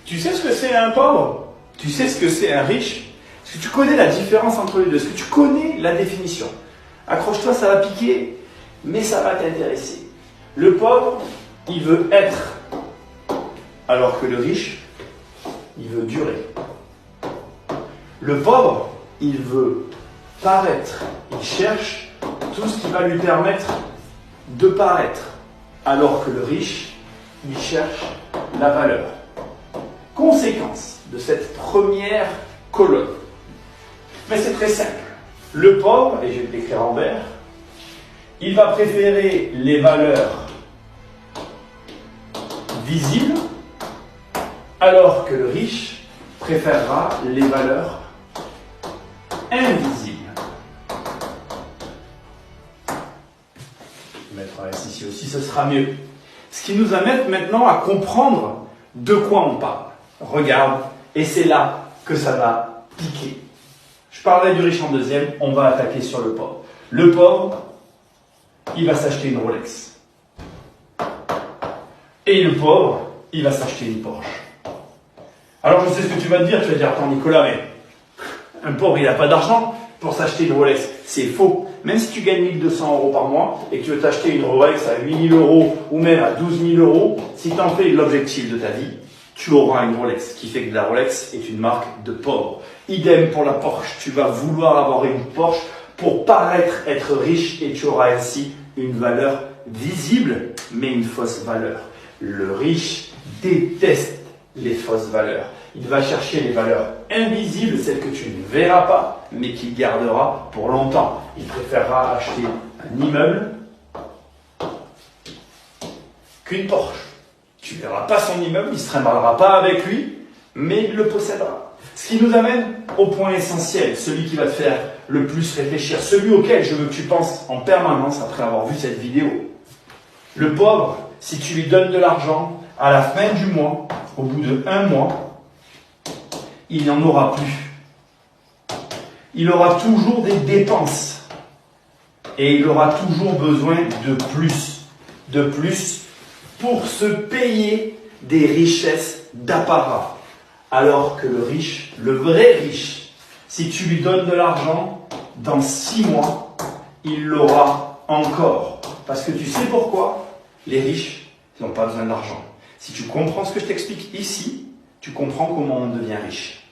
Tu sais ce que c'est un pauvre? Tu sais ce que c'est un riche? Est-ce que tu connais la différence entre les deux? Est-ce que tu connais la définition? Accroche-toi, ça va piquer, mais ça va t'intéresser. Le pauvre, il veut être, alors que le riche, il veut durer. Le pauvre, il veut paraître. Il cherche tout ce qui va lui permettre de paraître, alors que le riche, il cherche la valeur. Conséquence de cette première colonne. Mais c'est très simple. Le pauvre, et je vais l'écrire en vert, il va préférer les valeurs visibles, alors que le riche préférera les valeurs invisibles. Je vais mettre un S ici aussi, ce sera mieux. Ce qui nous amène maintenant à comprendre de quoi on parle. Regarde, et c'est là que ça va piquer. Je parlais du riche en deuxième, on va attaquer sur le pauvre. Le pauvre, il va s'acheter une Rolex. Et le pauvre, il va s'acheter une Porsche. Alors je sais ce que tu vas te dire, tu vas dire, attends Nicolas, mais un pauvre, il n'a pas d'argent pour s'acheter une Rolex. C'est faux. Même si tu gagnes 1 200 € par mois et que tu veux t'acheter une Rolex à 8 000 € ou même à 12 000 €, si tu en fais l'objectif de ta vie, tu auras une Rolex, qui fait que la Rolex est une marque de pauvre. Idem pour la Porsche, tu vas vouloir avoir une Porsche pour paraître être riche et tu auras ainsi une valeur visible, mais une fausse valeur. Le riche déteste les fausses valeurs. Il va chercher les valeurs invisibles, celles que tu ne verras pas, mais qu'il gardera pour longtemps. Il préférera acheter un immeuble qu'une Porsche. Tu ne verras pas son immeuble, il ne se trimballera pas avec lui, mais il le possédera. Ce qui nous amène au point essentiel, celui qui va te faire le plus réfléchir, celui auquel je veux que tu penses en permanence après avoir vu cette vidéo. Le pauvre, si tu lui donnes de l'argent, à la fin du mois, au bout de 1 mois, il n'en aura plus. Il aura toujours des dépenses. Et il aura toujours besoin de plus. De plus pour se payer des richesses d'apparat. Alors que le riche, le vrai riche, si tu lui donnes de l'argent, dans 6 mois, il l'aura encore. Parce que tu sais pourquoi? Les riches, ils n'ont pas besoin d'argent. Si tu comprends ce que je t'explique ici, tu comprends comment on devient riche.